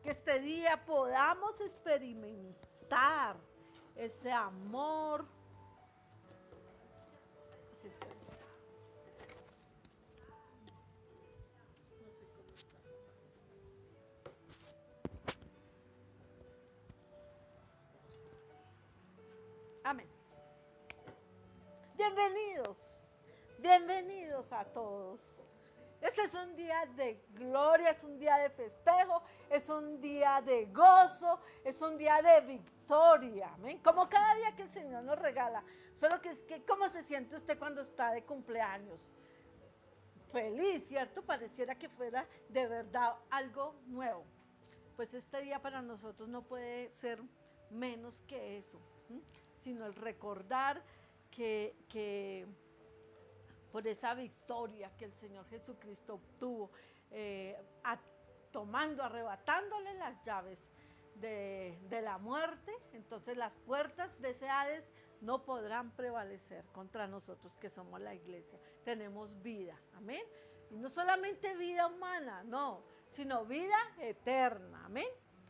que este día podamos experimentar ese amor. Sí, sí. Amén. Bienvenidos, bienvenidos a todos. Este es un día de gloria, es un día de festejo, es un día de gozo, es un día de victoria. Amén. Como cada día que el Señor nos regala. Solo que ¿cómo se siente usted cuando está de cumpleaños? Feliz, ¿cierto? Pareciera que fuera de verdad algo nuevo. Pues este día para nosotros no puede ser menos que eso, ¿sí? Sino el recordar que por esa victoria que el Señor Jesucristo obtuvo, tomando, arrebatándole las llaves de la muerte, entonces las puertas de ese Hades no podrán prevalecer contra nosotros que somos la iglesia. Tenemos vida, amén. Y no solamente vida humana, no, sino vida eterna, amén.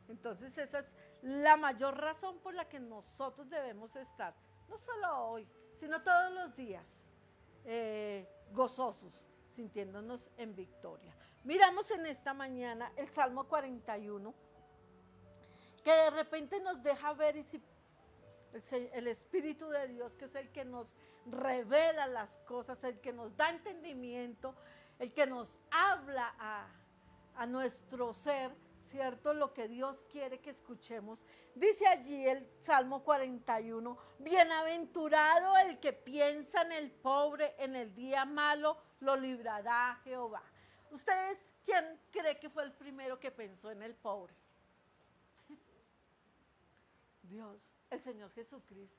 Entonces esa es la mayor razón por la que nosotros debemos estar, no solo hoy, sino todos los días, gozosos, sintiéndonos en victoria. Miramos en esta mañana el Salmo 41, que de repente nos deja ver y si el Espíritu de Dios, que es el que nos revela las cosas, el que nos da entendimiento, el que nos habla a nuestro ser, ¿cierto? Lo que Dios quiere que escuchemos. Dice allí el Salmo 41, bienaventurado el que piensa en el pobre, en el día malo lo librará Jehová. ¿Ustedes quién cree que fue el primero que pensó en el pobre? Dios, el Señor Jesucristo.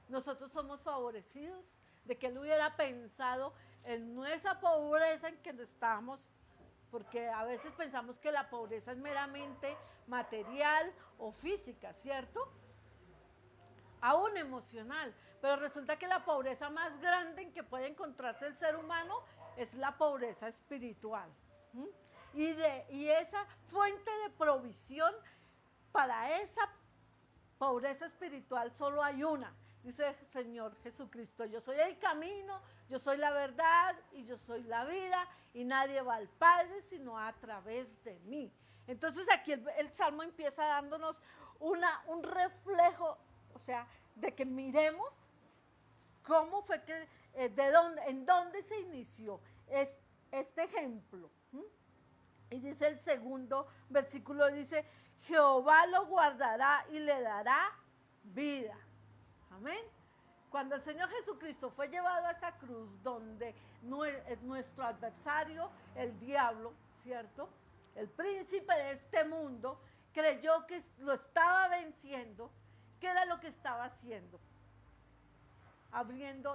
Nosotros somos favorecidos de que Él hubiera pensado en nuestra pobreza en que estamos, porque a veces pensamos que la pobreza es meramente material o física, ¿cierto? Aún emocional, pero resulta que la pobreza más grande en que puede encontrarse el ser humano es la pobreza espiritual. Y esa fuente de provisión para esa pobreza espiritual solo hay una. Dice el Señor Jesucristo, yo soy el camino, yo soy la verdad y yo soy la vida y nadie va al Padre sino a través de mí. Entonces aquí el Salmo empieza dándonos un reflejo, o sea, de que miremos cómo fue que, en dónde se inició este ejemplo. Y dice el segundo versículo, dice, Jehová lo guardará y le dará vida. Amén. Cuando el Señor Jesucristo fue llevado a esa cruz donde nuestro adversario, el diablo, ¿cierto? El príncipe de este mundo, creyó que lo estaba venciendo. ¿Qué era lo que estaba haciendo?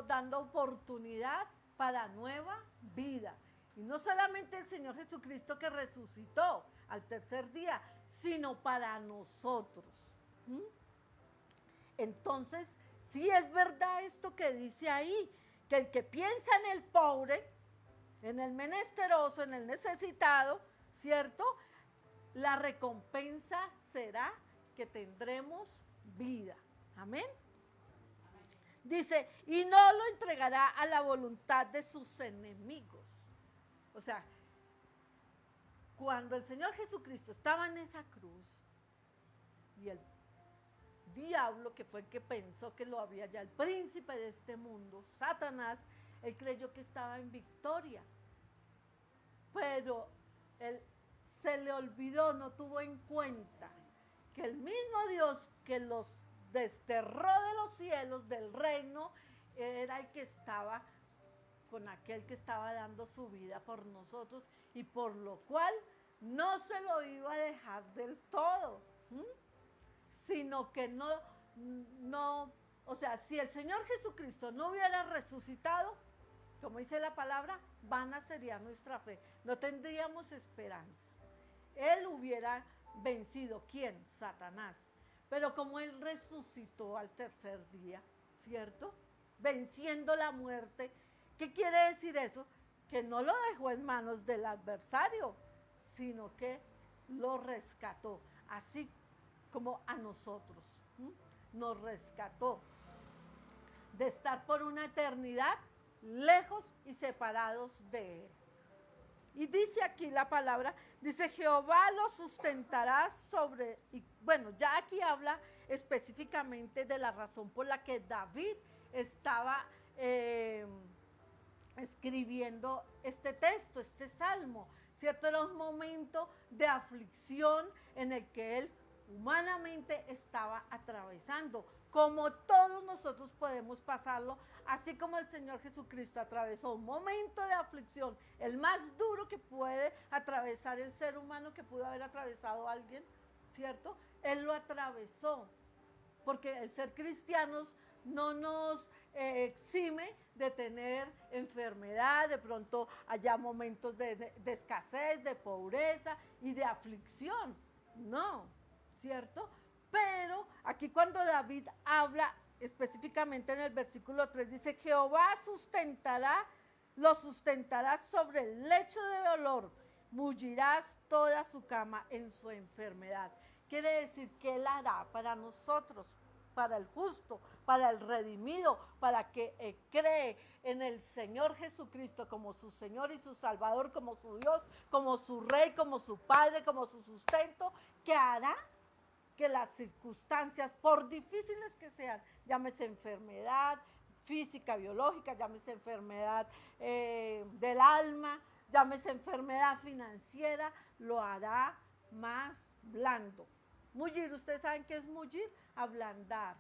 Dando oportunidad para nueva vida. Y no solamente el Señor Jesucristo que resucitó al tercer día, sino para nosotros. Entonces, sí es verdad esto que dice ahí, que el que piensa en el pobre, en el menesteroso, en el necesitado, ¿cierto? La recompensa será que tendremos vida. Amén. Dice, y no lo entregará a la voluntad de sus enemigos. O sea, cuando el Señor Jesucristo estaba en esa cruz y el diablo, que fue el que pensó que lo había ya, el príncipe de este mundo, Satanás, él creyó que estaba en victoria. Pero él se le olvidó, no tuvo en cuenta que el mismo Dios que los desterró de los cielos, del reino, era el que estaba con aquel que estaba dando su vida por nosotros y por lo cual no se lo iba a dejar del todo, sino que o sea, si el Señor Jesucristo no hubiera resucitado, como dice la palabra, vana sería nuestra fe, no tendríamos esperanza. Él hubiera vencido, ¿quién? Satanás. Pero como Él resucitó al tercer día, ¿cierto? Venciendo la muerte. ¿Qué quiere decir eso? Que no lo dejó en manos del adversario, sino que lo rescató, así como a nosotros. Nos rescató de estar por una eternidad lejos y separados de Él. Y dice aquí la palabra, dice Jehová lo sustentará sobre, y bueno, ya aquí habla específicamente de la razón por la que David estaba escribiendo este texto, este salmo, ¿cierto? Era un momento de aflicción en el que él humanamente estaba atravesando, como todos nosotros podemos pasarlo, así como el Señor Jesucristo atravesó un momento de aflicción, el más duro que puede atravesar el ser humano, que pudo haber atravesado a alguien, ¿cierto? Él lo atravesó, porque el ser cristianos no nos exime de tener enfermedad, de pronto haya momentos de escasez, de pobreza y de aflicción, no, ¿cierto? Pero aquí cuando David habla específicamente en el versículo 3, dice, Jehová lo sustentará sobre el lecho de dolor, bullirás toda su cama en su enfermedad. Quiere decir que Él hará para nosotros, para el justo, para el redimido, para que cree en el Señor Jesucristo como su Señor y su Salvador, como su Dios, como su Rey, como su Padre, como su sustento, que hará que las circunstancias, por difíciles que sean, llámese enfermedad física, biológica, llámese enfermedad del alma, llámese enfermedad financiera, lo hará más blando. Mullir, ¿ustedes saben qué es mullir? Ablandar.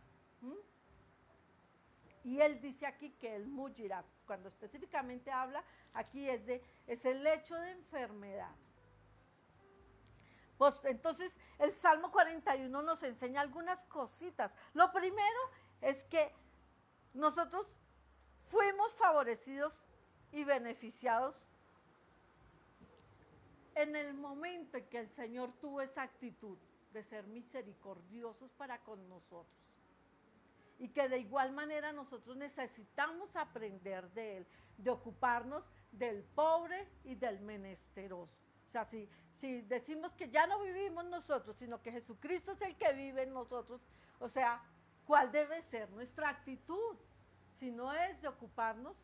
Y él dice aquí que él mullirá. Cuando específicamente habla, aquí es el hecho de enfermedad. Pues entonces el Salmo 41 nos enseña algunas cositas. Lo primero es que nosotros fuimos favorecidos y beneficiados en el momento en que el Señor tuvo esa actitud de ser misericordiosos para con nosotros. Y que de igual manera nosotros necesitamos aprender de Él, de ocuparnos del pobre y del menesteroso. O sea, si decimos que ya no vivimos nosotros, sino que Jesucristo es el que vive en nosotros, o sea, ¿cuál debe ser nuestra actitud? Si no es de ocuparnos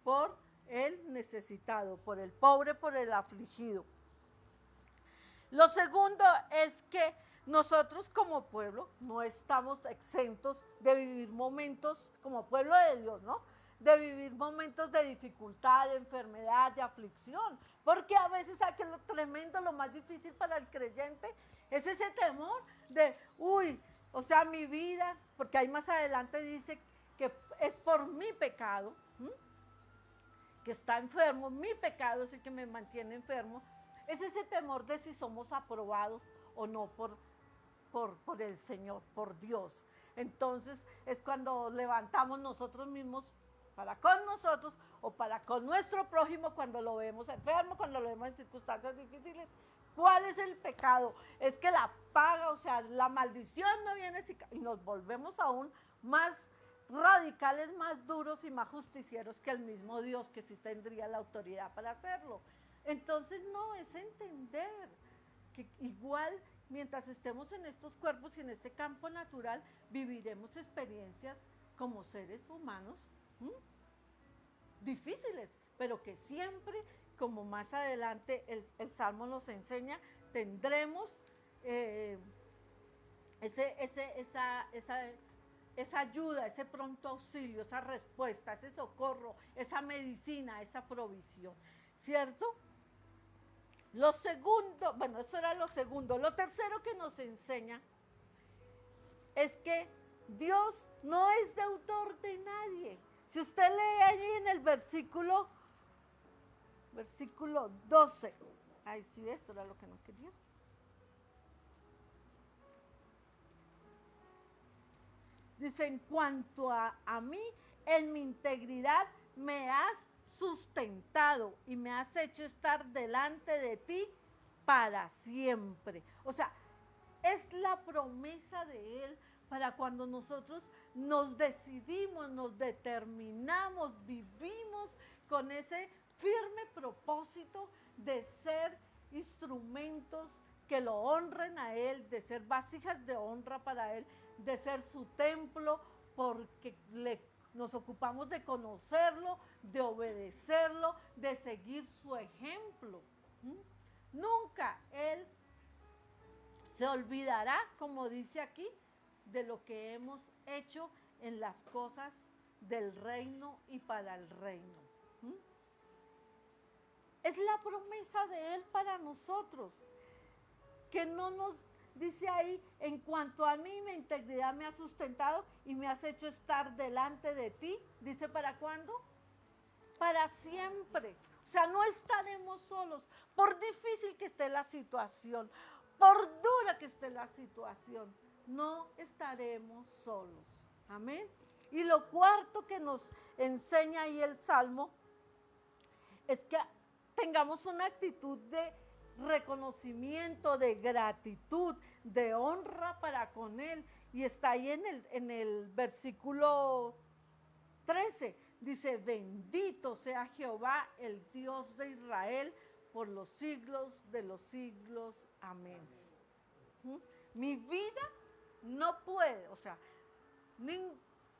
por el necesitado, por el pobre, por el afligido. Lo segundo es que nosotros como pueblo no estamos exentos de vivir momentos, como pueblo de Dios, ¿no? De vivir momentos de dificultad, de enfermedad, de aflicción, porque a veces aquí lo tremendo, lo más difícil para el creyente es ese temor de, o sea, mi vida, porque ahí más adelante dice que es por mi pecado, que está enfermo, mi pecado es el que me mantiene enfermo, es ese temor de si somos aprobados o no por el Señor, por Dios. Entonces es cuando levantamos nosotros mismos para con nosotros o para con nuestro prójimo cuando lo vemos enfermo, cuando lo vemos en circunstancias difíciles. ¿Cuál es el pecado? Es que la paga, o sea, la maldición no viene y nos volvemos aún más radicales, más duros y más justicieros que el mismo Dios, que sí tendría la autoridad para hacerlo. Entonces no, es entender que igual mientras estemos en estos cuerpos y en este campo natural, viviremos experiencias como seres humanos difíciles, pero que siempre, como más adelante el Salmo nos enseña, tendremos esa ayuda, ese pronto auxilio, esa respuesta, ese socorro, esa medicina, esa provisión, ¿cierto? Lo segundo, bueno, eso era lo segundo. Lo tercero que nos enseña es que Dios no es deudor de nadie. Si usted lee allí en el versículo 12, ay, sí, eso era lo que no quería. Dice, en cuanto a mí, en mi integridad me has sustentado y me has hecho estar delante de ti para siempre. O sea, es la promesa de Él para cuando nosotros nos decidimos, nos determinamos, vivimos con ese firme propósito de ser instrumentos que lo honren a Él, de ser vasijas de honra para Él, de ser su templo, porque nos ocupamos de conocerlo, de obedecerlo, de seguir su ejemplo. ¿Mm? Nunca Él se olvidará, como dice aquí, de lo que hemos hecho en las cosas del reino y para el reino. ¿Mm? Es la promesa de Él para nosotros, que no nos dice ahí, en cuanto a mí, mi integridad me ha sustentado y me has hecho estar delante de ti. Dice, ¿para cuándo? Para siempre. O sea, no estaremos solos, por difícil que esté la situación, por dura que esté la situación, no estaremos solos. Amén. Y lo cuarto que nos enseña ahí el Salmo es que tengamos una actitud de reconocimiento, de gratitud, de honra para con Él. Y está ahí en el versículo 13. Dice, bendito sea Jehová, el Dios de Israel, por los siglos de los siglos. Amén. ¿Mm? Mi vida no puede, o sea, ni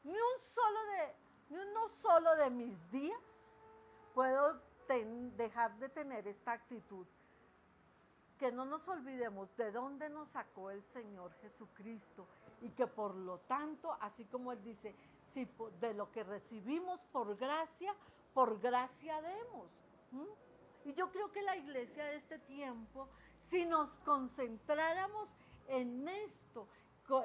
uno solo de mis días puedo dejar de tener esta actitud. Que no nos olvidemos de dónde nos sacó el Señor Jesucristo y que por lo tanto, así como Él dice, si de lo que recibimos por gracia demos. ¿Mm? Y yo creo que la iglesia de este tiempo, si nos concentráramos en esto,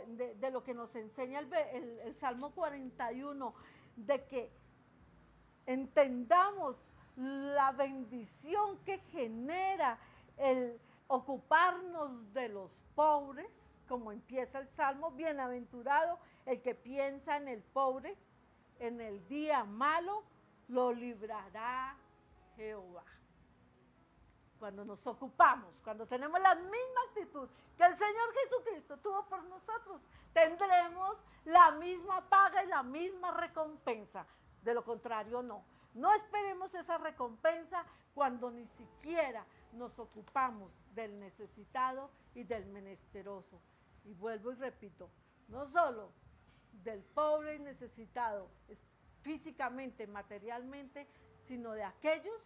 de lo que nos enseña el Salmo 41, de que entendamos la bendición que genera el ocuparnos de los pobres, como empieza el Salmo, bienaventurado el que piensa en el pobre, en el día malo lo librará Jehová. Cuando nos ocupamos, cuando tenemos la misma actitud que el Señor Jesucristo tuvo por nosotros, tendremos la misma paga y la misma recompensa. De lo contrario, no. No esperemos esa recompensa cuando ni siquiera nos ocupamos del necesitado y del menesteroso. Y vuelvo y repito, no solo del pobre y necesitado físicamente, materialmente, sino de aquellos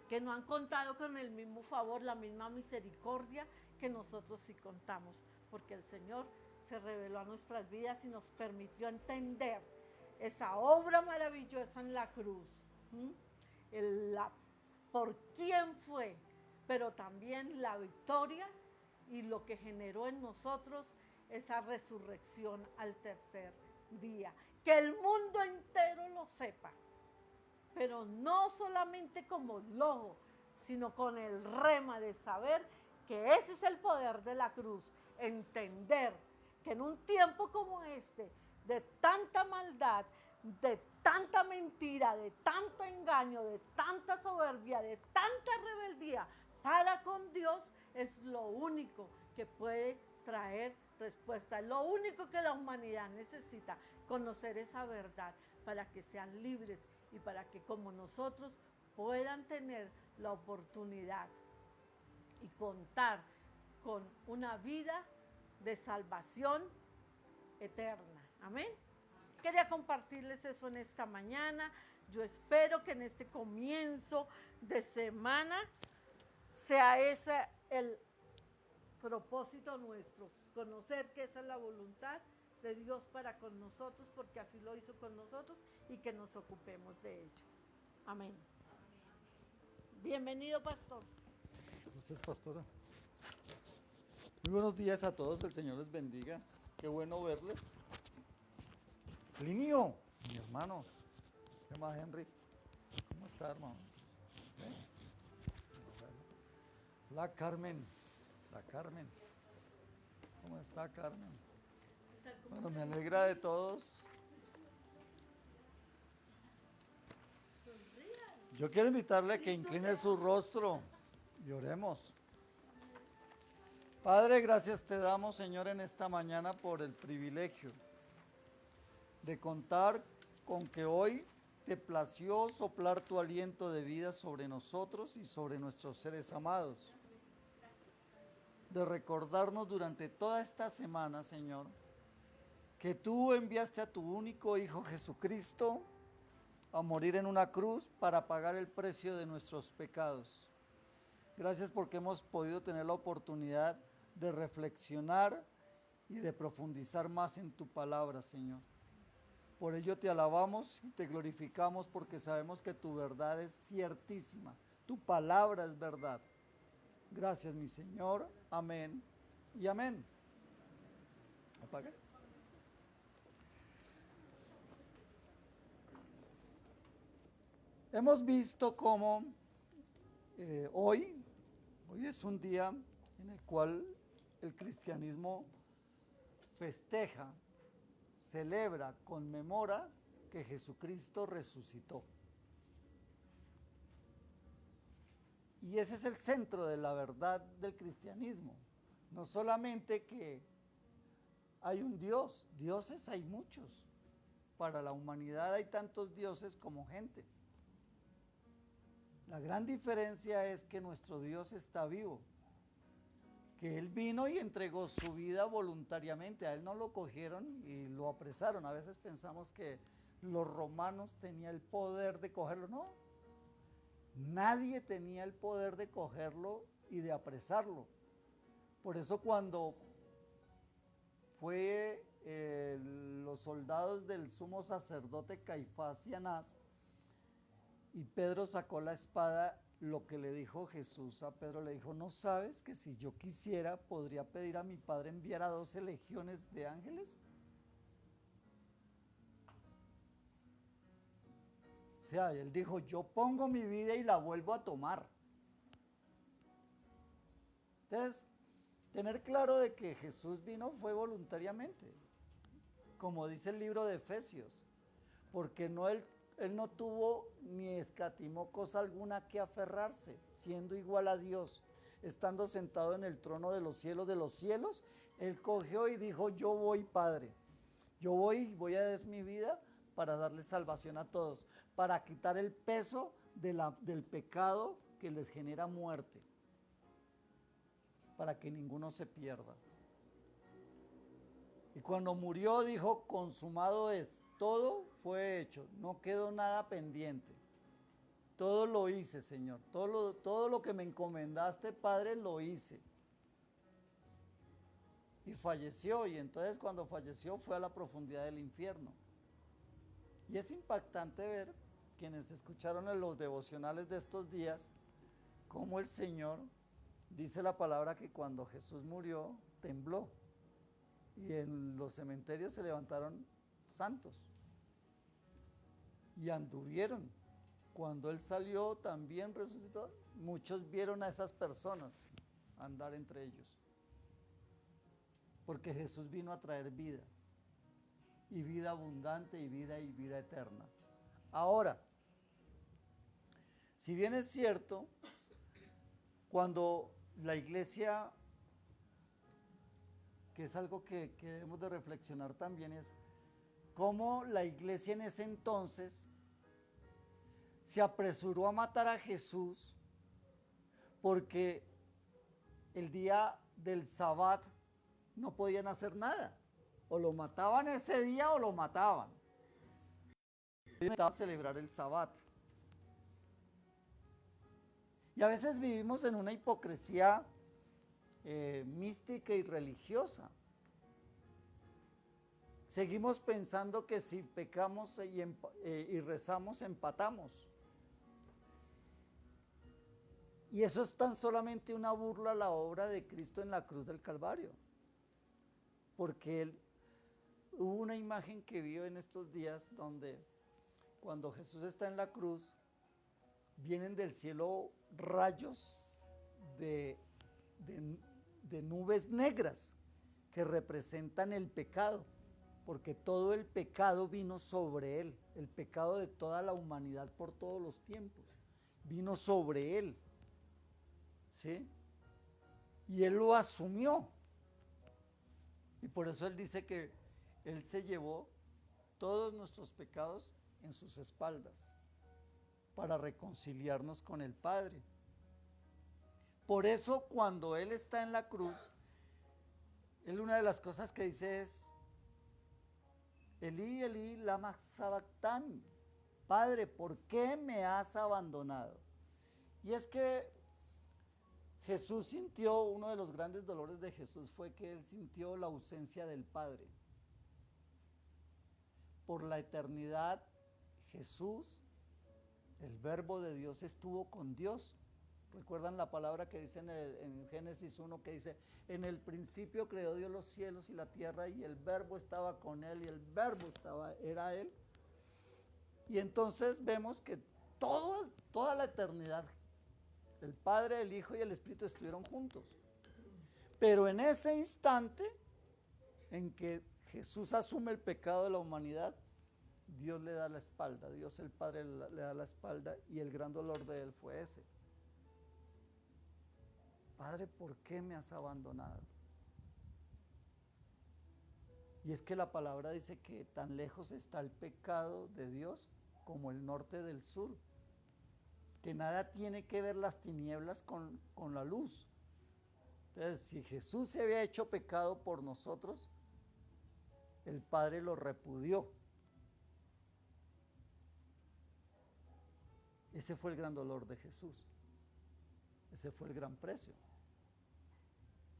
que no han contado con el mismo favor, la misma misericordia que nosotros sí contamos, porque el Señor se reveló a nuestras vidas y nos permitió entender esa obra maravillosa en la cruz, por quién fue, pero también la victoria y lo que generó en nosotros esa resurrección al tercer día. Que el mundo entero lo sepa, pero no solamente como logo, sino con el rema de saber que ese es el poder de la cruz, entender que en un tiempo como este, de tanta maldad, de tanta mentira, de tanto engaño, de tanta soberbia, de tanta rebeldía para con Dios, es lo único que puede traer respuesta, es lo único que la humanidad necesita, conocer esa verdad para que sean libres y para que como nosotros puedan tener la oportunidad y contar con una vida de salvación eterna. Amén. Quería compartirles eso en esta mañana. Yo espero que en este comienzo de semana sea ese el propósito nuestro, conocer que esa es la voluntad de Dios para con nosotros, porque así lo hizo con nosotros y que nos ocupemos de ello. Amén. Bienvenido, pastor. Gracias, pastora. Muy buenos días a todos, el Señor les bendiga. Qué bueno verles. Linio, mi hermano. ¿Qué más, Henry? ¿Cómo está, hermano? ¿Eh? La Carmen. ¿Cómo está, Carmen? Bueno, me alegra de todos. Yo quiero invitarle a que incline su rostro y oremos. Padre, gracias te damos, Señor, en esta mañana por el privilegio de contar con que hoy te plació soplar tu aliento de vida sobre nosotros y sobre nuestros seres amados. de recordarnos durante toda esta semana, Señor, que tú enviaste a tu único Hijo Jesucristo a morir en una cruz para pagar el precio de nuestros pecados. Gracias porque hemos podido tener la oportunidad de reflexionar y de profundizar más en tu palabra, Señor. Por ello te alabamos y te glorificamos porque sabemos que tu verdad es ciertísima, tu palabra es verdad. Gracias, mi Señor. Amén y amén. ¿Apagas? Hemos visto cómo hoy es un día en el cual el cristianismo festeja, celebra, conmemora que Jesucristo resucitó. Y ese es el centro de la verdad del cristianismo. No solamente que hay un Dios, dioses hay muchos. Para la humanidad hay tantos dioses como gente. La gran diferencia es que nuestro Dios está vivo, que Él vino y entregó su vida voluntariamente. A Él no lo cogieron y lo apresaron. A veces pensamos que los romanos tenían el poder de cogerlo. No, nadie tenía el poder de cogerlo y de apresarlo. Por eso cuando fue los soldados del sumo sacerdote Caifás y Anás, y Pedro sacó la espada, lo que le dijo Jesús a Pedro, le dijo, ¿no sabes que si yo quisiera podría pedir a mi Padre enviar a 12 legiones de ángeles? O sea, él dijo, yo pongo mi vida y la vuelvo a tomar. Entonces, tener claro de que Jesús vino fue voluntariamente, como dice el libro de Efesios, porque Él no tuvo ni escatimó cosa alguna que aferrarse, siendo igual a Dios, estando sentado en el trono de los cielos, Él cogió y dijo, yo voy, Padre, yo voy a dar mi vida para darle salvación a todos, para quitar el peso del pecado que les genera muerte, para que ninguno se pierda. Y cuando murió dijo, consumado es. Todo fue hecho, no quedó nada pendiente. Todo lo hice, Señor. Todo lo que me encomendaste, Padre, lo hice. Y falleció, y entonces cuando falleció fue a la profundidad del infierno. Y es impactante ver, quienes escucharon en los devocionales de estos días, cómo el Señor dice la palabra que cuando Jesús murió, tembló. Y en los cementerios se levantaron santos y anduvieron. Cuando Él salió también resucitó. Muchos vieron a esas personas andar entre ellos, porque Jesús vino a traer vida, y vida abundante, y vida eterna. Ahora, si bien es cierto, cuando la iglesia, que es algo que debemos de reflexionar también, es cómo la iglesia en ese entonces se apresuró a matar a Jesús porque el día del Sabbat no podían hacer nada. O lo mataban ese día o lo mataban. Intentaban celebrar el Sabbat. Y a veces vivimos en una hipocresía mística y religiosa. Seguimos pensando que si pecamos y rezamos, empatamos. Y eso es tan solamente una burla a la obra de Cristo en la cruz del Calvario. Porque hubo una imagen que vio en estos días donde cuando Jesús está en la cruz, vienen del cielo rayos de nubes negras que representan el pecado, porque todo el pecado vino sobre Él, el pecado de toda la humanidad por todos los tiempos, vino sobre Él, ¿sí? Y Él lo asumió, y por eso Él dice que Él se llevó todos nuestros pecados en sus espaldas, para reconciliarnos con el Padre. Por eso cuando Él está en la cruz, Él una de las cosas que dice es, Elí, Elí, lama sabactani. Padre, ¿por qué me has abandonado? Y es que Jesús sintió, uno de los grandes dolores de Jesús fue que él sintió la ausencia del Padre. Por la eternidad, Jesús, el Verbo de Dios, estuvo con Dios. ¿Recuerdan la palabra que dice en Génesis 1 que dice, en el principio creó Dios los cielos y la tierra y el Verbo estaba con él y el Verbo era él? Y entonces vemos que toda la eternidad, el Padre, el Hijo y el Espíritu estuvieron juntos. Pero en ese instante en que Jesús asume el pecado de la humanidad, Dios le da la espalda, Dios el Padre le da la espalda, y el gran dolor de él fue ese. Padre, ¿por qué me has abandonado? Y es que la palabra dice que tan lejos está el pecado de Dios como el norte del sur, que nada tiene que ver las tinieblas con la luz. Entonces, si Jesús se había hecho pecado por nosotros, el Padre lo repudió. Ese fue el gran dolor de Jesús. Ese fue el gran precio.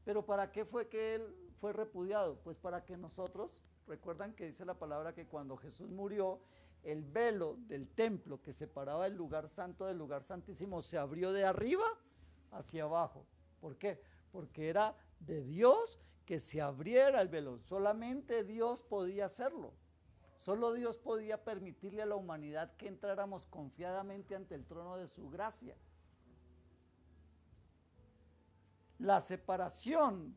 Pero ¿para qué fue que él fue repudiado? Pues para que nosotros, recuerdan que dice la palabra que cuando Jesús murió, el velo del templo que separaba el lugar santo del lugar santísimo se abrió de arriba hacia abajo. ¿Por qué? Porque era de Dios que se abriera el velo. Solamente Dios podía hacerlo. Solo Dios podía permitirle a la humanidad que entráramos confiadamente ante el trono de su gracia. La separación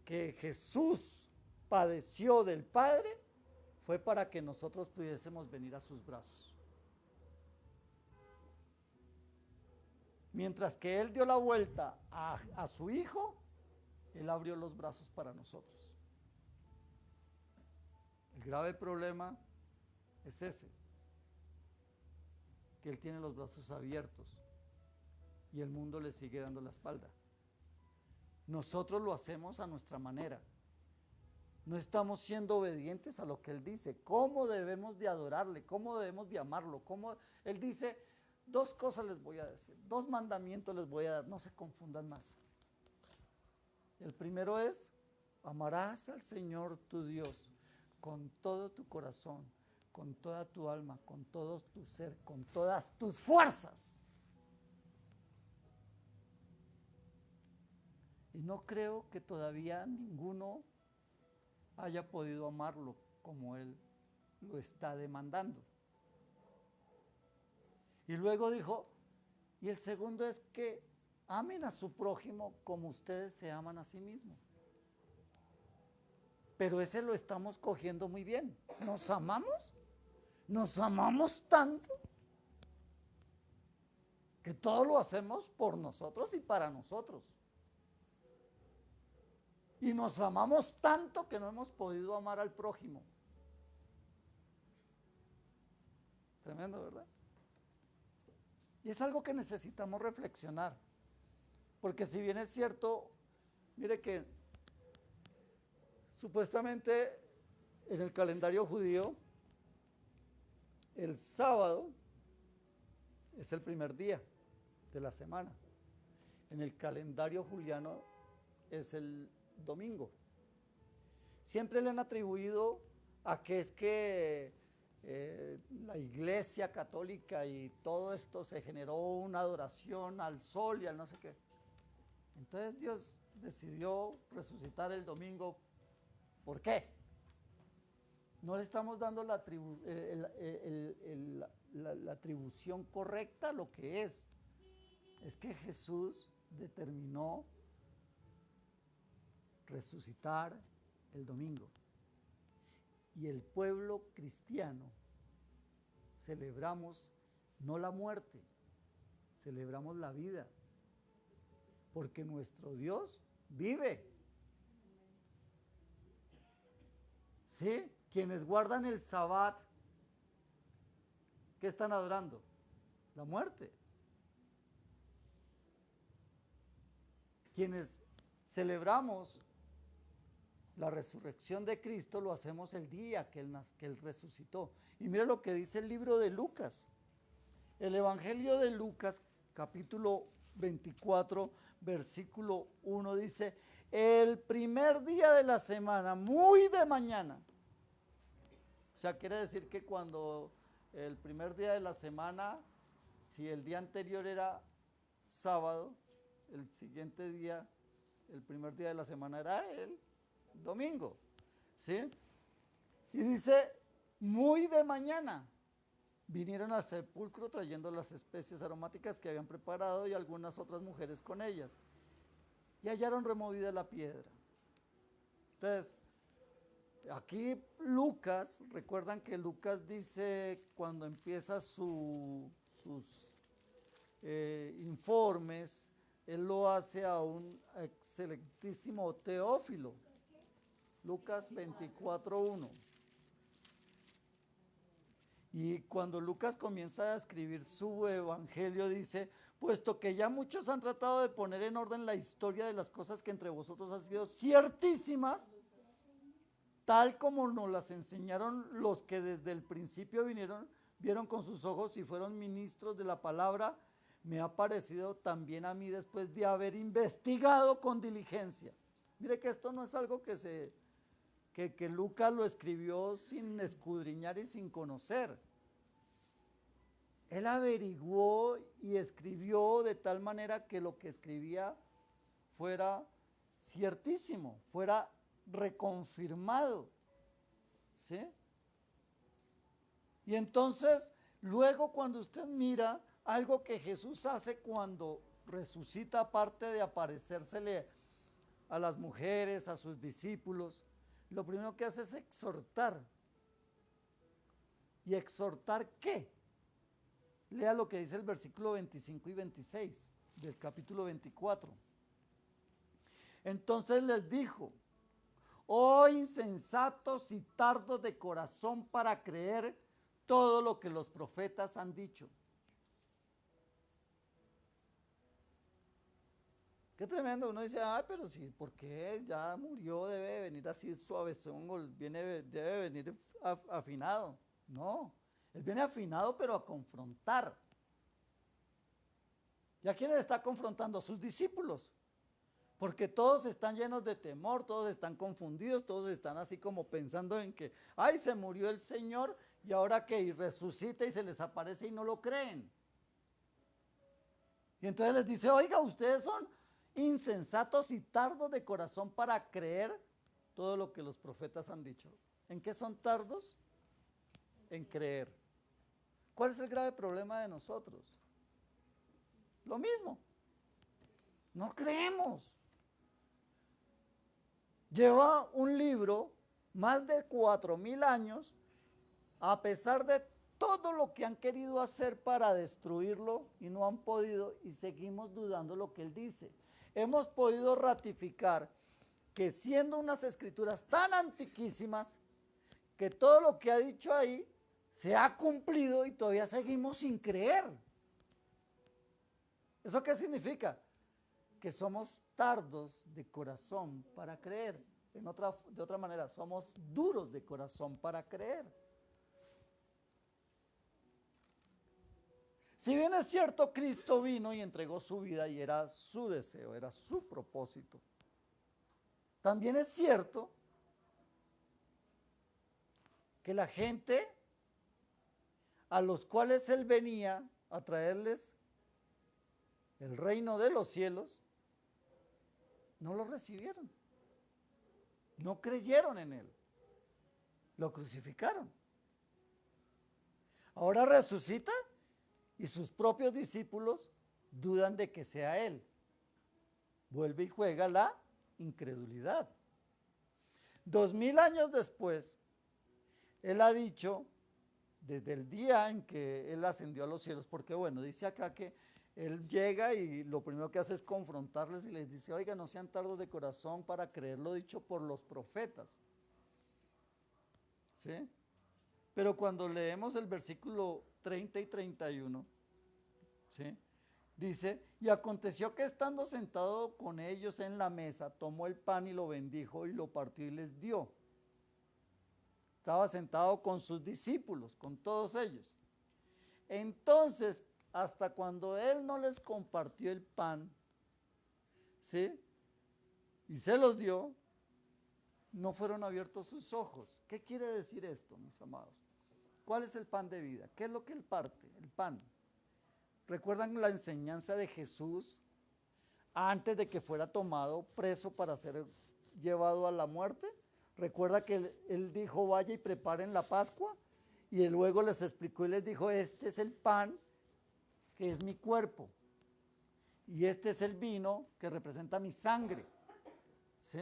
que Jesús padeció del Padre fue para que nosotros pudiésemos venir a sus brazos. Mientras que Él dio la vuelta a su Hijo, Él abrió los brazos para nosotros. El grave problema es ese, que Él tiene los brazos abiertos y el mundo le sigue dando la espalda. Nosotros lo hacemos a nuestra manera. No estamos siendo obedientes a lo que Él dice. ¿Cómo debemos de adorarle? ¿Cómo debemos de amarlo? Él dice, 2 cosas les voy a decir, 2 mandamientos les voy a dar, no se confundan más. El primero es, amarás al Señor tu Dios con todo tu corazón, con toda tu alma, con todo tu ser, con todas tus fuerzas. Y no creo que todavía ninguno haya podido amarlo como Él lo está demandando. Y luego dijo, y el segundo es que amen a su prójimo como ustedes se aman a sí mismos. Pero ese lo estamos cogiendo muy bien. ¿Nos amamos? ¿Nos amamos tanto? Que todo lo hacemos por nosotros y para nosotros. Y nos amamos tanto que no hemos podido amar al prójimo. Tremendo, ¿verdad? Y es algo que necesitamos reflexionar. Porque si bien es cierto, mire que supuestamente en el calendario judío, el sábado es el primer día de la semana. En el calendario juliano es el domingo. Siempre le han atribuido a que es que la Iglesia católica y todo esto se generó una adoración al sol y al no sé qué. Entonces Dios decidió resucitar el domingo. ¿Por qué? No le estamos dando la atribución correcta a lo que es. Es que Jesús determinó resucitar el domingo. Y el pueblo cristiano celebramos no la muerte, celebramos la vida. Porque nuestro Dios vive. ¿Sí? Quienes guardan el Sabbat, ¿qué están adorando? La muerte. Quienes celebramos La resurrección de Cristo lo hacemos el día que Él resucitó. Y mire lo que dice el libro de Lucas. El Evangelio de Lucas, capítulo 24, versículo 1, dice: el primer día de la semana, muy de mañana. O sea, quiere decir que cuando el primer día de la semana, si el día anterior era sábado, el siguiente día, el primer día de la semana era el domingo, ¿sí? Y dice, muy de mañana, vinieron al sepulcro trayendo las especies aromáticas que habían preparado y algunas otras mujeres con ellas, y hallaron removida la piedra. Entonces, aquí Lucas, recuerdan que Lucas dice cuando empieza sus informes, él lo hace a un excelentísimo Teófilo. Lucas 24:1. Y cuando Lucas comienza a escribir su evangelio, dice: puesto que ya muchos han tratado de poner en orden la historia de las cosas que entre vosotros han sido ciertísimas, tal como nos las enseñaron los que desde el principio vieron con sus ojos y fueron ministros de la palabra, me ha parecido también a mí, después de haber investigado con diligencia. Mire que esto no es algo que Lucas lo escribió sin escudriñar y sin conocer. Él averiguó y escribió de tal manera que lo que escribía fuera ciertísimo, fuera reconfirmado, ¿sí? Y entonces, luego cuando usted mira algo que Jesús hace cuando resucita, aparte de aparecérsele a las mujeres, a sus discípulos, lo primero que hace es exhortar. ¿Y exhortar qué? Lea lo que dice el versículo 25 y 26 del capítulo 24. Entonces les dijo: oh insensatos y tardos de corazón para creer todo lo que los profetas han dicho. Qué tremendo, uno dice: ay, pero sí, ¿por qué? Ya murió, debe venir así suavezón, o debe venir afinado. No, él viene afinado, pero a confrontar. ¿Y a quién le está confrontando? A sus discípulos. Porque todos están llenos de temor, todos están confundidos, todos están así como pensando en que, ay, se murió el Señor, y ahora que resucita y se les aparece y no lo creen. Y entonces les dice: oiga, ustedes son insensatos y tardos de corazón para creer todo lo que los profetas han dicho. ¿En qué son tardos? En creer. ¿Cuál es el grave problema de nosotros? Lo mismo. No creemos. Lleva un libro más de 4000 años, a pesar de todo lo que han querido hacer para destruirlo y no han podido, y seguimos dudando lo que él dice. Hemos podido ratificar que, siendo unas escrituras tan antiquísimas, que todo lo que ha dicho ahí se ha cumplido y todavía seguimos sin creer. ¿Eso qué significa? Que somos tardos de corazón para creer. De otra manera, somos duros de corazón para creer. Si bien es cierto, Cristo vino y entregó su vida y era su deseo, era su propósito, también es cierto que la gente a los cuales él venía a traerles el reino de los cielos, no lo recibieron, no creyeron en él, lo crucificaron. Ahora resucita y sus propios discípulos dudan de que sea él. Vuelve y juega la incredulidad. 2000 años después, él ha dicho, desde el día en que él ascendió a los cielos, porque bueno, dice acá que él llega y lo primero que hace es confrontarles y les dice: oiga, no sean tardos de corazón para creer lo dicho por los profetas. ¿Sí? Pero cuando leemos el versículo 30 y 31, ¿sí?, Dice, y aconteció que estando sentado con ellos en la mesa, tomó el pan y lo bendijo y lo partió y les dio. Estaba sentado con sus discípulos, con todos ellos. Entonces, hasta cuando él no les compartió el pan, ¿sí? Y se los dio, no fueron abiertos sus ojos. ¿Qué quiere decir esto, mis amados? ¿Cuál es el pan de vida? ¿Qué es lo que él parte? El pan. ¿Recuerdan la enseñanza de Jesús antes de que fuera tomado preso para ser llevado a la muerte? ¿Recuerda que él dijo, vaya y preparen la Pascua? Y él luego les explicó y les dijo, este es el pan que es mi cuerpo. Y este es el vino que representa mi sangre. ¿Sí?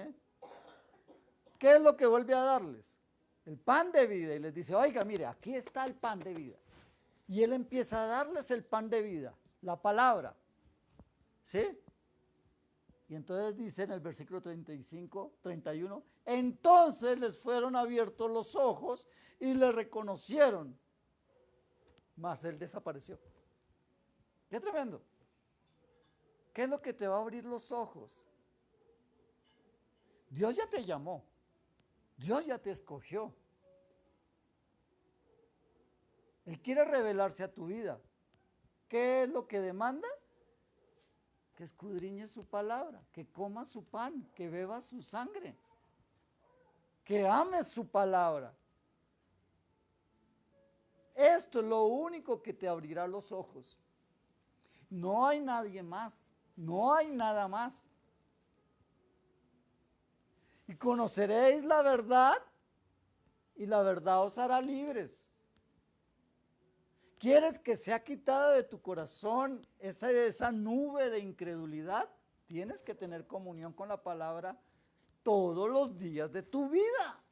¿Qué es lo que vuelve a darles? El pan de vida. Y les dice, oiga, mire, aquí está el pan de vida. Y él empieza a darles el pan de vida, la palabra. ¿Sí? Y entonces dice en el versículo 35, 31, entonces les fueron abiertos los ojos y le reconocieron, mas él desapareció. ¡Qué tremendo! ¿Qué es lo que te va a abrir los ojos? Dios ya te llamó, Dios ya te escogió. Él quiere revelarse a tu vida. ¿Qué es lo que demanda? Que escudriñes su palabra, que comas su pan, que bebas su sangre, que ames su palabra. Esto es lo único que te abrirá los ojos. No hay nadie más, no hay nada más. Y conoceréis la verdad, y la verdad os hará libres. ¿Quieres que sea quitada de tu corazón esa nube de incredulidad? Tienes que tener comunión con la palabra todos los días de tu vida.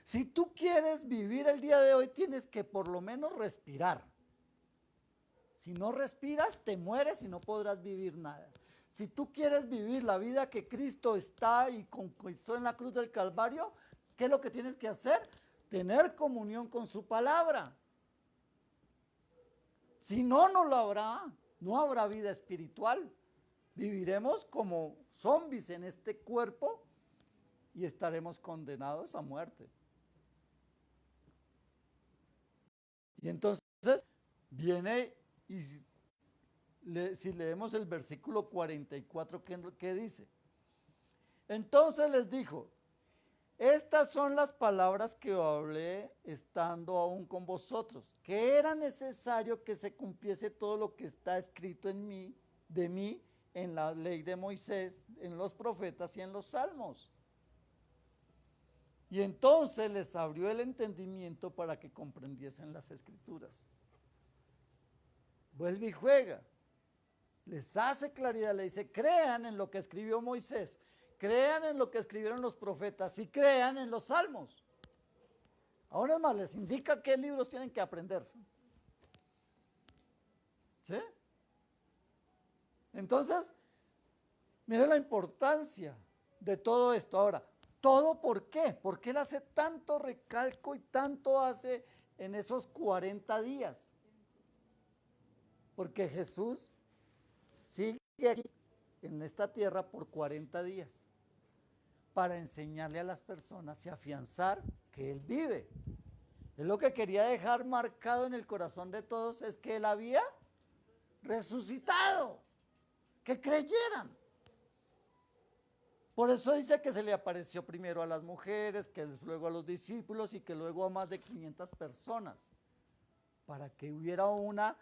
Si tú quieres vivir el día de hoy, tienes que por lo menos respirar. Si no respiras, te mueres y no podrás vivir nada. Si tú quieres vivir la vida que Cristo está y conquistó en la cruz del Calvario, ¿qué es lo que tienes que hacer? Tener comunión con su palabra. Si no, no lo habrá. No habrá vida espiritual. Viviremos como zombies en este cuerpo y estaremos condenados a muerte. Y entonces viene y si leemos el versículo 44, ¿qué dice? Entonces les dijo, estas son las palabras que hablé estando aún con vosotros, que era necesario que se cumpliese todo lo que está escrito de mí, en la ley de Moisés, en los profetas y en los salmos. Y entonces les abrió el entendimiento para que comprendiesen las escrituras. Vuelve y juega. Les hace claridad, le dice, crean en lo que escribió Moisés, crean en lo que escribieron los profetas y crean en los salmos. Ahora es más, les indica qué libros tienen que aprender. ¿Sí? Entonces, miren la importancia de todo esto. Ahora, ¿todo por qué? ¿Por qué él hace tanto recalco y tanto hace en esos 40 días? Porque Jesús sigue aquí en esta tierra por 40 días para enseñarle a las personas y afianzar que Él vive. Es lo que quería dejar marcado en el corazón de todos, es que Él había resucitado, que creyeran. Por eso dice que se le apareció primero a las mujeres, que luego a los discípulos y que luego a más de 500 personas, para que hubiera una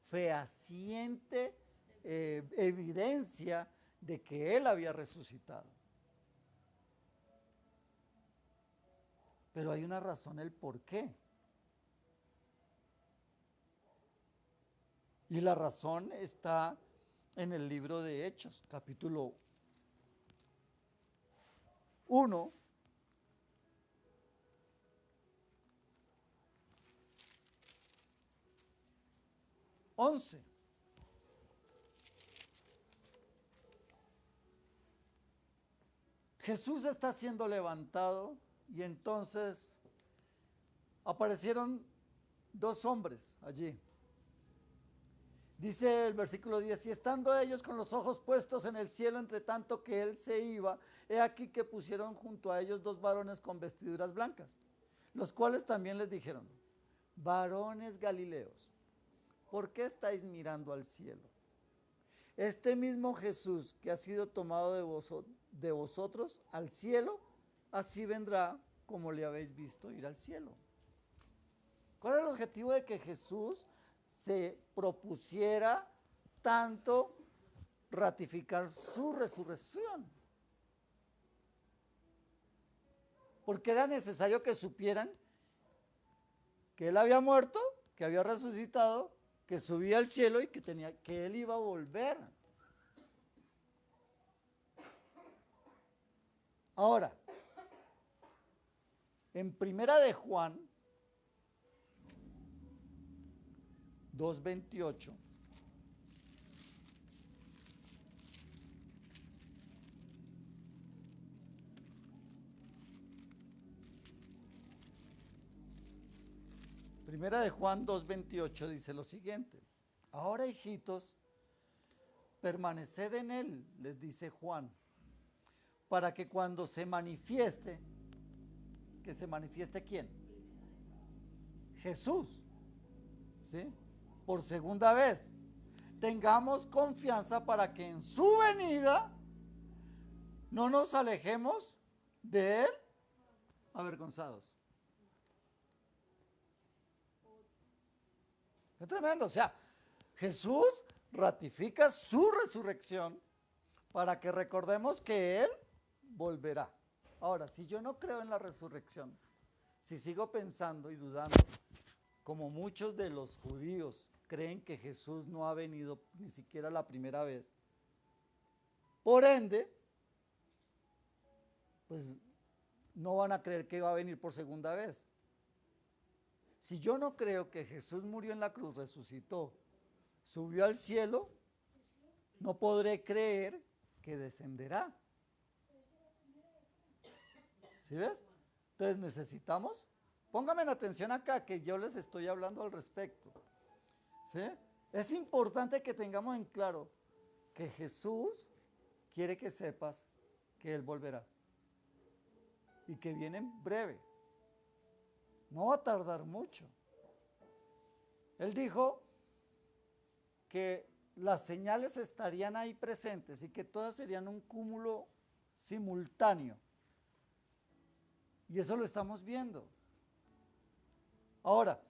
fehaciente evidencia de que Él había resucitado. Pero hay una razón, el por qué. Y la razón está en el libro de Hechos, capítulo 1. Jesús está siendo levantado y entonces aparecieron dos hombres allí. Dice el versículo 10, y estando ellos con los ojos puestos en el cielo, entre tanto que él se iba, he aquí que pusieron junto a ellos 2 varones con vestiduras blancas, los cuales también les dijeron, varones Galileos, ¿por qué estáis mirando al cielo? Este mismo Jesús que ha sido tomado de vosotros al cielo, así vendrá como le habéis visto ir al cielo. ¿Cuál es el objetivo de que Jesús se propusiera tanto ratificar su resurrección? Porque era necesario que supieran que él había muerto, que había resucitado, que subía al cielo y que él iba a volver. Ahora, en Primera de Juan 2:28, Primera de Juan 2:28 dice lo siguiente, ahora hijitos, permaneced en él, les dice Juan, para que cuando se manifieste, ¿que se manifieste quién? Jesús, ¿sí? Por segunda vez, tengamos confianza para que en su venida no nos alejemos de él avergonzados. Es tremendo, o sea, Jesús ratifica su resurrección para que recordemos que él volverá. Ahora, si yo no creo en la resurrección, si sigo pensando y dudando, como muchos de los judíos creen que Jesús no ha venido ni siquiera la primera vez, por ende, pues no van a creer que va a venir por segunda vez. Si yo no creo que Jesús murió en la cruz, resucitó, subió al cielo, no podré creer que descenderá. ¿Sí ves? Entonces necesitamos, pónganme en atención acá que yo les estoy hablando al respecto. ¿Sí? Es importante que tengamos en claro que Jesús quiere que sepas que Él volverá y que viene en breve. No va a tardar mucho. Él dijo que las señales estarían ahí presentes y que todas serían un cúmulo simultáneo. Y eso lo estamos viendo. Ahora,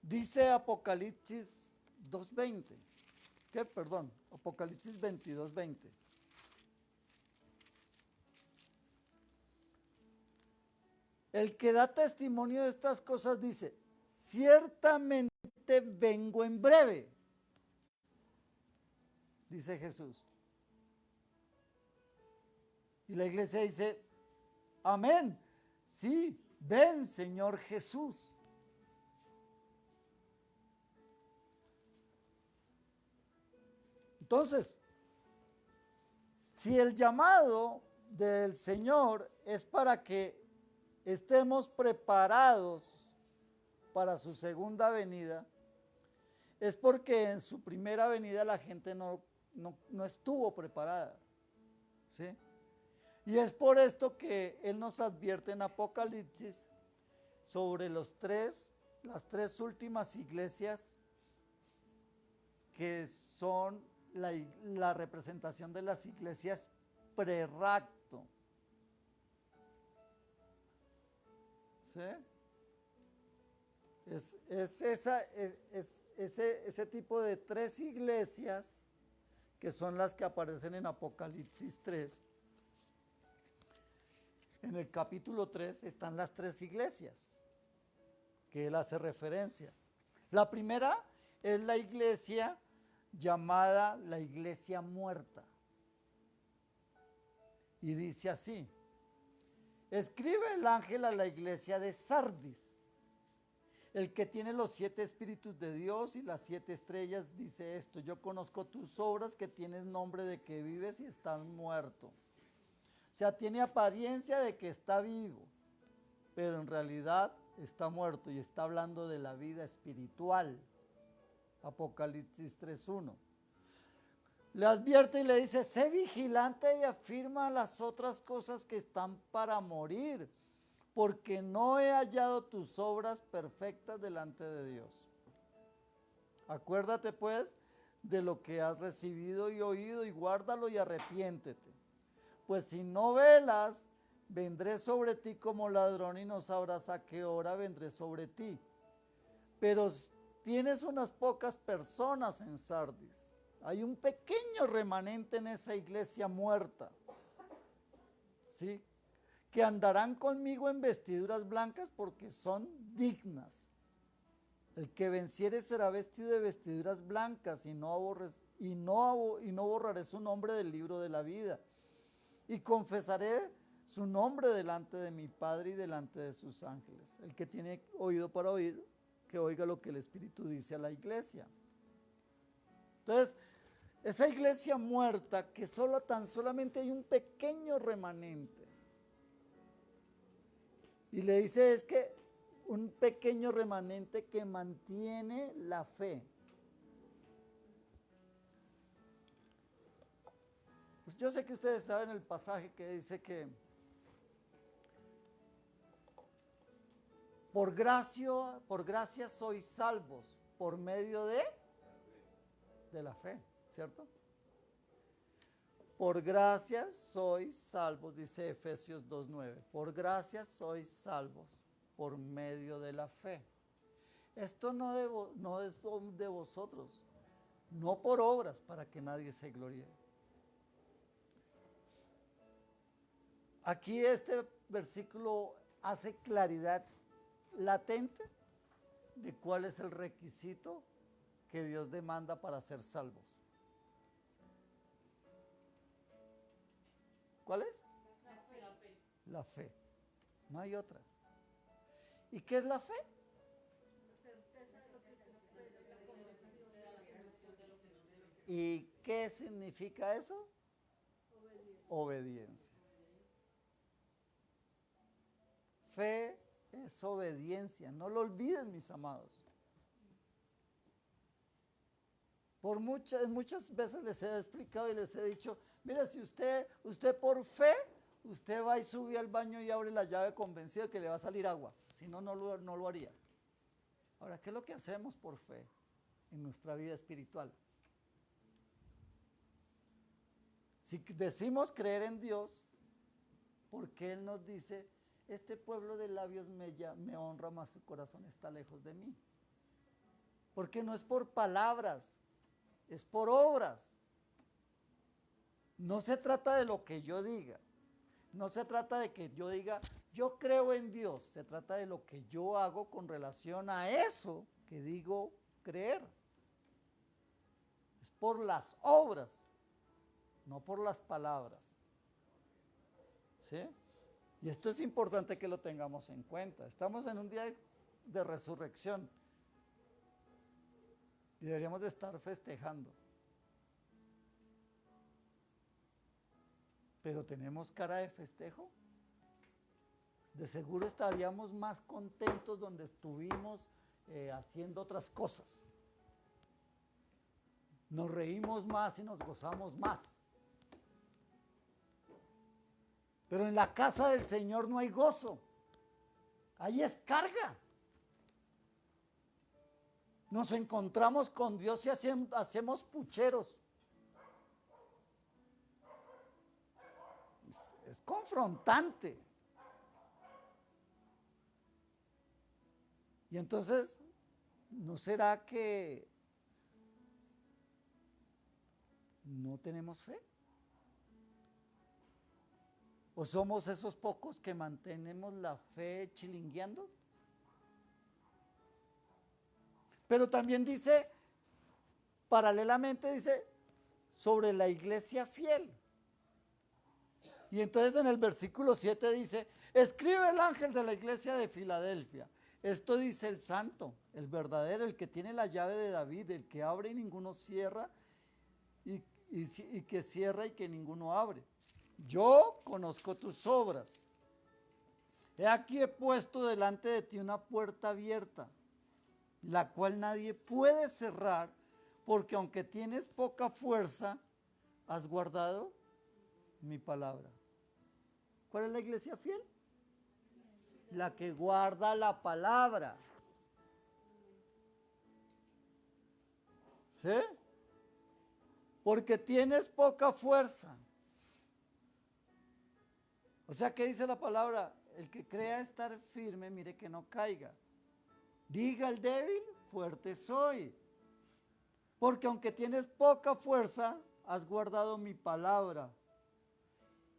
dice Apocalipsis 2:20. ¿Qué? Perdón, Apocalipsis 22:20. El que da testimonio de estas cosas dice, ciertamente vengo en breve, dice Jesús. Y la iglesia dice, amén, sí, ven Señor Jesús. Entonces, si el llamado del Señor es para que estemos preparados para su segunda venida, es porque en su primera venida la gente no estuvo preparada, ¿sí? Y es por esto que Él nos advierte en Apocalipsis sobre las tres últimas iglesias que son la representación de las iglesias prerrapto. ¿Sí? Es ese tipo de 3 iglesias que son las que aparecen en Apocalipsis 3. En el capítulo 3 están las 3 iglesias que él hace referencia. La primera es la iglesia llamada la iglesia muerta. Y dice así: escribe el ángel a la iglesia de Sardis, el que tiene los 7 espíritus de Dios y las 7 estrellas, dice esto: yo conozco tus obras, que tienes nombre de que vives y estás muerto. O sea, tiene apariencia de que está vivo, pero en realidad está muerto, y está hablando de la vida espiritual. Apocalipsis 3:1. Le advierte y le dice, sé vigilante y afirma las otras cosas que están para morir, porque no he hallado tus obras perfectas delante de Dios. Acuérdate pues de lo que has recibido y oído y guárdalo y arrepiéntete. Pues si no velas, vendré sobre ti como ladrón y no sabrás a qué hora vendré sobre ti. Pero tienes unas pocas personas en Sardis. Hay un pequeño remanente en esa iglesia muerta, ¿sí? Que andarán conmigo en vestiduras blancas porque son dignas. El que venciere será vestido de vestiduras blancas y no borraré su nombre del libro de la vida. Y confesaré su nombre delante de mi Padre y delante de sus ángeles. El que tiene oído para oír, que oiga lo que el Espíritu dice a la iglesia. Entonces, esa iglesia muerta que tan solamente hay un pequeño remanente. Y le dice es que un pequeño remanente que mantiene la fe. Pues yo sé que ustedes saben el pasaje que dice que por gracia sois salvos por medio de la fe, ¿cierto? Por gracia sois salvos, dice Efesios 2:9. Por gracia sois salvos por medio de la fe. Esto no es de vosotros, no por obras para que nadie se gloríe. Aquí este versículo hace claridad latente de cuál es el requisito que Dios demanda para ser salvos. ¿Cuál es? La fe. La fe. No hay otra. ¿Y qué es la fe? ¿Y qué significa eso? Obediencia. Fe es obediencia. No lo olviden, mis amados. Muchas veces les he explicado y les he dicho, mira, si usted por fe, usted va y sube al baño y abre la llave convencido de que le va a salir agua. Si no, no lo haría. Ahora, ¿qué es lo que hacemos por fe en nuestra vida espiritual? Si decimos creer en Dios, ¿por qué Él nos dice, este pueblo de labios me honra, mas su corazón está lejos de mí? Porque no es por palabras, es por obras. No se trata de lo que yo diga, no se trata de que yo diga, yo creo en Dios, se trata de lo que yo hago con relación a eso que digo creer. Es por las obras, no por las palabras. ¿Sí? Y esto es importante que lo tengamos en cuenta. Estamos en un día de resurrección y deberíamos de estar festejando. Pero ¿tenemos cara de festejo? De seguro estaríamos más contentos donde estuvimos haciendo otras cosas. Nos reímos más y nos gozamos más. Pero en la casa del Señor no hay gozo. Ahí es carga. Nos encontramos con Dios y hacemos pucheros. Es confrontante. Y entonces, ¿no será que no tenemos fe? ¿O somos esos pocos que mantenemos la fe chilingueando? Pero también dice, paralelamente dice, sobre la iglesia fiel. Y entonces en el versículo 7 dice, escribe el ángel de la iglesia de Filadelfia. Esto dice el santo, el verdadero, el que tiene la llave de David, el que abre y ninguno cierra, y que cierra y que ninguno abre. Yo conozco tus obras. He aquí he puesto delante de ti una puerta abierta, la cual nadie puede cerrar, porque aunque tienes poca fuerza, has guardado mi palabra. ¿Cuál es la iglesia fiel? La que guarda la palabra. ¿Sí? Porque tienes poca fuerza. O sea, ¿qué dice la palabra? El que crea estar firme, mire que no caiga. Diga al débil, fuerte soy. Porque aunque tienes poca fuerza, has guardado mi palabra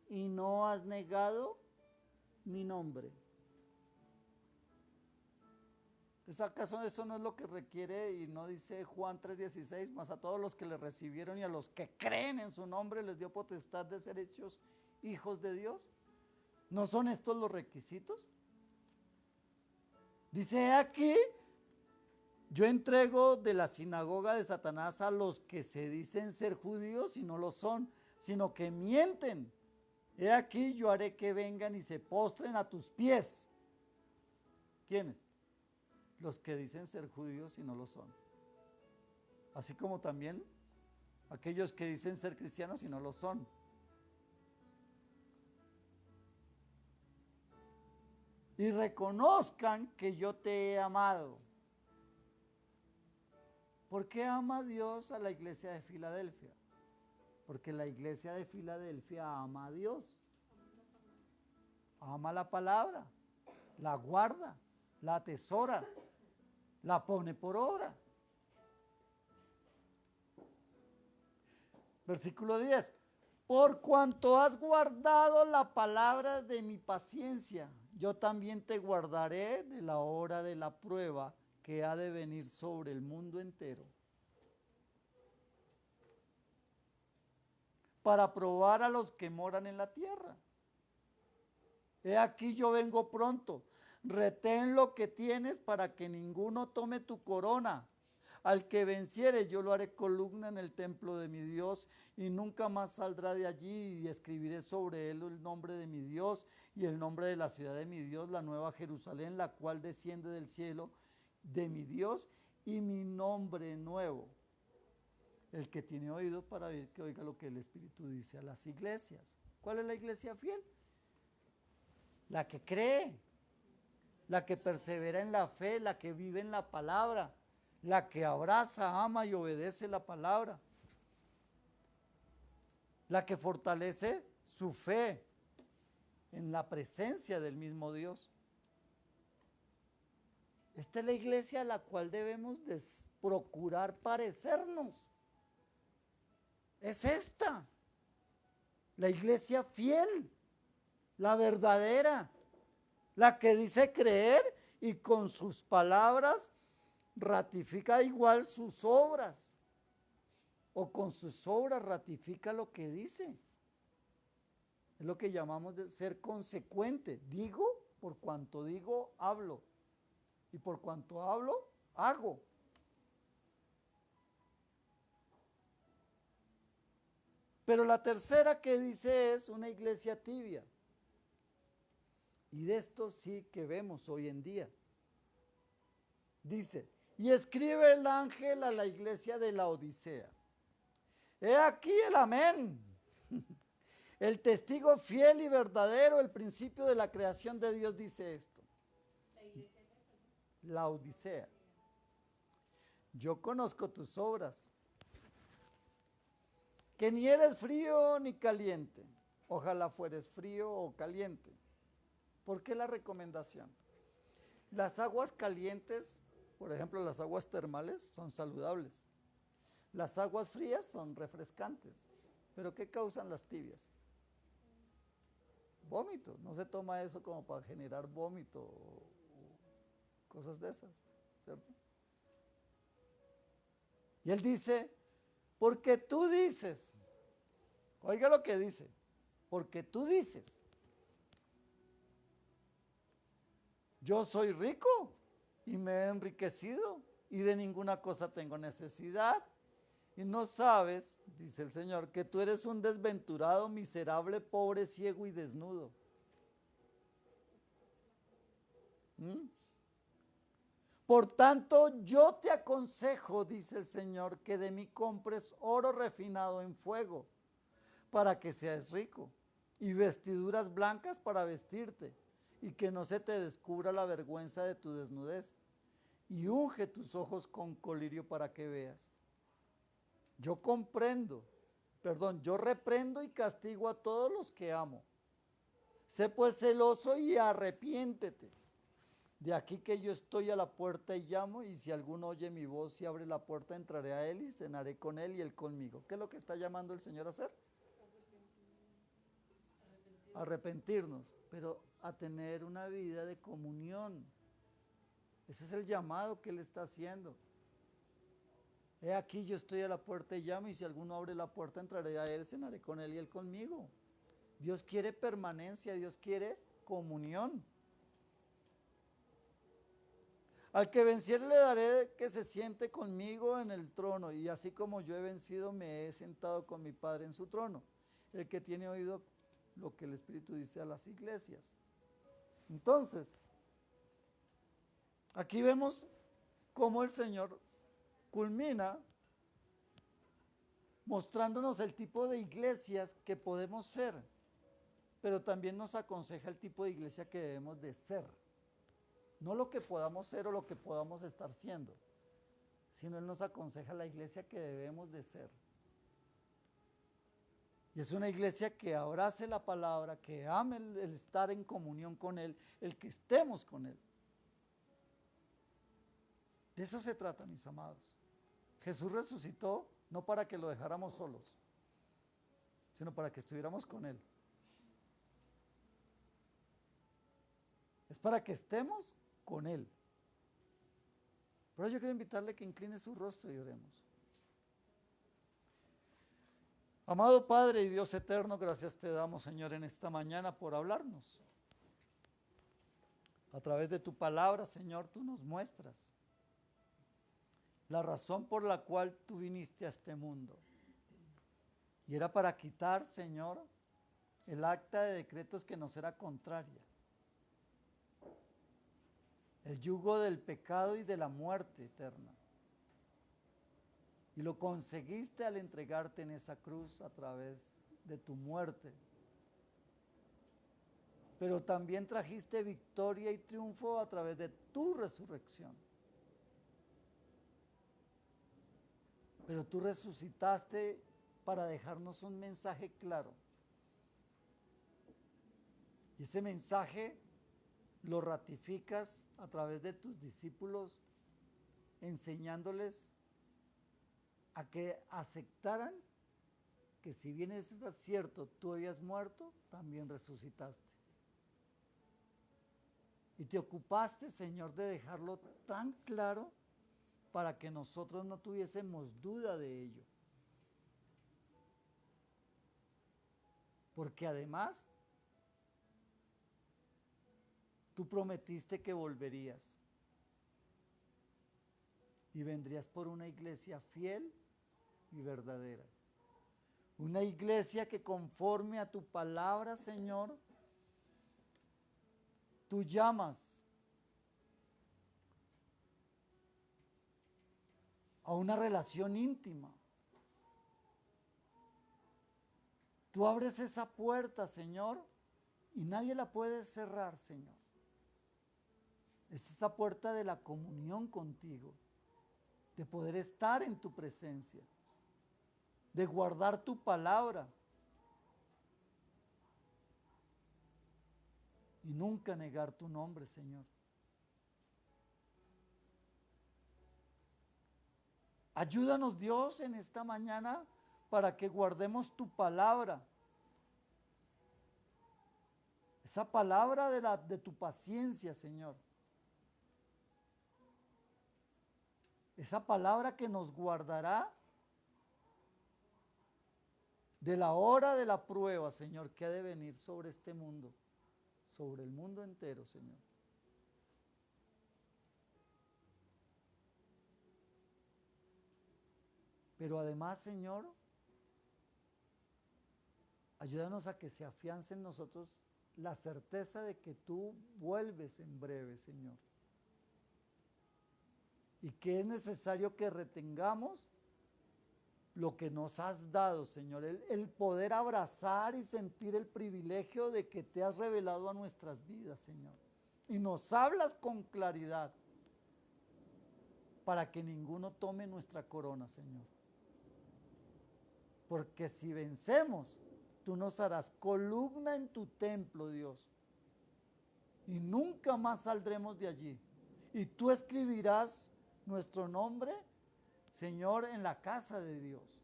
y no has negado mi nombre. ¿Es acaso eso no es lo que requiere? Y no dice Juan 3:16, más a todos los que le recibieron y a los que creen en su nombre les dio potestad de ser hechos hijos de Dios. ¿No son estos los requisitos? Dice aquí, yo entrego de la sinagoga de Satanás a los que se dicen ser judíos y no lo son, sino que mienten. He aquí, yo haré que vengan y se postren a tus pies. ¿Quiénes? Los que dicen ser judíos y no lo son. Así como también aquellos que dicen ser cristianos y no lo son. Y reconozcan que yo te he amado. ¿Por qué ama Dios a la iglesia de Filadelfia? Porque la iglesia de Filadelfia ama a Dios. Ama la palabra, la guarda, la atesora, la pone por obra. Versículo 10. Por cuanto has guardado la palabra de mi paciencia, yo también te guardaré de la hora de la prueba que ha de venir sobre el mundo entero, para probar a los que moran en la tierra. He aquí yo vengo pronto. Retén lo que tienes para que ninguno tome tu corona. Al que venciere yo lo haré columna en el templo de mi Dios y nunca más saldrá de allí, y escribiré sobre él el nombre de mi Dios y el nombre de la ciudad de mi Dios, la nueva Jerusalén, la cual desciende del cielo de mi Dios, y mi nombre nuevo. El que tiene oído para oír, que oiga lo que el Espíritu dice a las iglesias. ¿Cuál es la iglesia fiel? La que cree, la que persevera en la fe, la que vive en la palabra, la que abraza, ama y obedece la palabra, la que fortalece su fe en la presencia del mismo Dios. Esta es la iglesia a la cual debemos procurar parecernos. Es esta, la iglesia fiel, la verdadera, la que dice creer y con sus palabras ratifica igual sus obras, o con sus obras ratifica lo que dice. Es lo que llamamos de ser consecuente. Digo, por cuanto digo, hablo, y por cuanto hablo, hago. Pero la tercera que dice es una iglesia tibia. Y de esto sí que vemos hoy en día. Dice, y escribe el ángel a la iglesia de la Odisea. He aquí el amén, el testigo fiel y verdadero, el principio de la creación de Dios dice esto. La Odisea. Yo conozco tus obras, que ni eres frío ni caliente. Ojalá fueres frío o caliente. ¿Por qué la recomendación? Las aguas calientes, por ejemplo, las aguas termales, son saludables. Las aguas frías son refrescantes. ¿Pero qué causan las tibias? Vómito. No se toma eso como para generar vómito o cosas de esas, ¿cierto? Y él dice, porque tú dices, oiga lo que dice, porque tú dices, yo soy rico y me he enriquecido y de ninguna cosa tengo necesidad. Y no sabes, dice el Señor, que tú eres un desventurado, miserable, pobre, ciego y desnudo. Por tanto, yo te aconsejo, dice el Señor, que de mí compres oro refinado en fuego, para que seas rico, y vestiduras blancas para vestirte, y que no se te descubra la vergüenza de tu desnudez, y unge tus ojos con colirio para que veas. Yo reprendo y castigo a todos los que amo. Sé pues celoso y arrepiéntete. De aquí que yo estoy a la puerta y llamo, y si alguno oye mi voz y abre la puerta, entraré a él y cenaré con él y él conmigo. ¿Qué es lo que está llamando el Señor a hacer? Arrepentirnos, pero a tener una vida de comunión. Ese es el llamado que Él está haciendo. He aquí yo estoy a la puerta y llamo, y si alguno abre la puerta, entraré a él, cenaré con él y él conmigo. Dios quiere permanencia, Dios quiere comunión. Al que venciere le daré que se siente conmigo en el trono, y así como yo he vencido, me he sentado con mi Padre en su trono. El que tiene oído lo que el Espíritu dice a las iglesias. Entonces, aquí vemos cómo el Señor culmina mostrándonos el tipo de iglesias que podemos ser, pero también nos aconseja el tipo de iglesia que debemos de ser. No lo que podamos ser o lo que podamos estar siendo, sino Él nos aconseja la iglesia que debemos de ser. Y es una iglesia que abrace la palabra, que ame el estar en comunión con Él, el que estemos con Él. De eso se trata, mis amados. Jesús resucitó no para que lo dejáramos solos, sino para que estuviéramos con Él. Es para que estemos con Él. Pero yo quiero invitarle a que incline su rostro y oremos. Amado Padre y Dios eterno, gracias te damos, Señor, en esta mañana por hablarnos. A través de tu palabra, Señor, tú nos muestras la razón por la cual tú viniste a este mundo. Y era para quitar, Señor, el acta de decretos que nos era contraria. El yugo del pecado y de la muerte eterna. Y lo conseguiste al entregarte en esa cruz a través de tu muerte. Pero también trajiste victoria y triunfo a través de tu resurrección. Pero tú resucitaste para dejarnos un mensaje claro. Y ese mensaje lo ratificas a través de tus discípulos, enseñándoles a que aceptaran que si bien es cierto, tú habías muerto, también resucitaste. Y te ocupaste, Señor, de dejarlo tan claro para que nosotros no tuviésemos duda de ello. Porque además, tú prometiste que volverías y vendrías por una iglesia fiel y verdadera. Una iglesia que conforme a tu palabra, Señor, tú llamas a una relación íntima. Tú abres esa puerta, Señor, y nadie la puede cerrar, Señor. Es esa puerta de la comunión contigo, de poder estar en tu presencia, de guardar tu palabra y nunca negar tu nombre, Señor. Ayúdanos, Dios, en esta mañana para que guardemos tu palabra. Esa palabra de tu paciencia, Señor. Esa palabra que nos guardará de la hora de la prueba, Señor, que ha de venir sobre este mundo, sobre el mundo entero, Señor. Pero además, Señor, ayúdanos a que se afiance en nosotros la certeza de que tú vuelves en breve, Señor. y que es necesario que retengamos lo que nos has dado, Señor, el poder abrazar y sentir el privilegio de que te has revelado a nuestras vidas, Señor. Y nos hablas con claridad para que ninguno tome nuestra corona, Señor. Porque si vencemos, tú nos harás columna en tu templo, Dios. Y nunca más saldremos de allí. Y tú escribirás nuestro nombre, Señor, en la casa de Dios.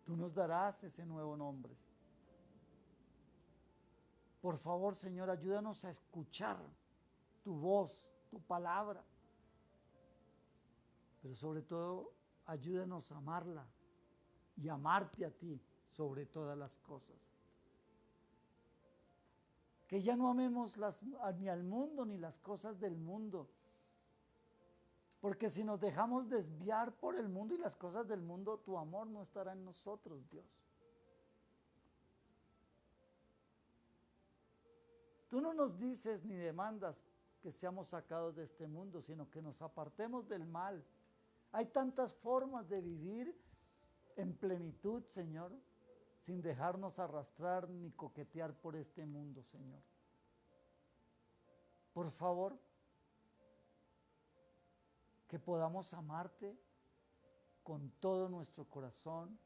Tú nos darás ese nuevo nombre. Por favor, Señor, ayúdanos a escuchar tu voz, tu palabra. Pero sobre todo, ayúdanos a amarla y amarte a ti sobre todas las cosas. Que ya no amemos ni al mundo ni las cosas del mundo. Porque si nos dejamos desviar por el mundo y las cosas del mundo, tu amor no estará en nosotros, Dios. Tú no nos dices ni demandas que seamos sacados de este mundo, sino que nos apartemos del mal. Hay tantas formas de vivir en plenitud, Señor, sin dejarnos arrastrar ni coquetear por este mundo, Señor. Por favor, que podamos amarte con todo nuestro corazón,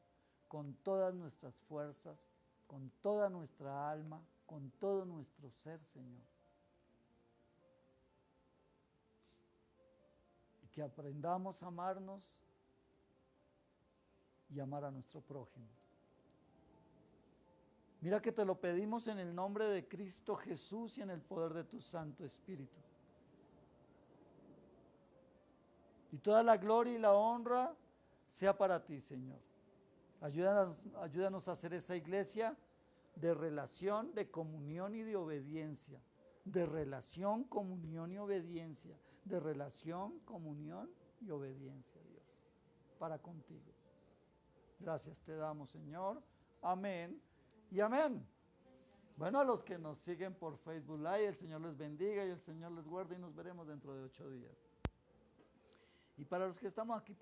con todas nuestras fuerzas, con toda nuestra alma, con todo nuestro ser, Señor. Y que aprendamos a amarnos y amar a nuestro prójimo. Mira que te lo pedimos en el nombre de Cristo Jesús y en el poder de tu Santo Espíritu. Y toda la gloria y la honra sea para ti, Señor. Ayúdanos a hacer esa iglesia de relación, de comunión y de obediencia. De relación, comunión y obediencia. De relación, comunión y obediencia, Dios, para contigo. Gracias te damos, Señor. Amén y amén. Bueno, a los que nos siguen por Facebook Live, el Señor les bendiga y el Señor les guarde y nos veremos dentro de 8 días. Y para los que estamos aquí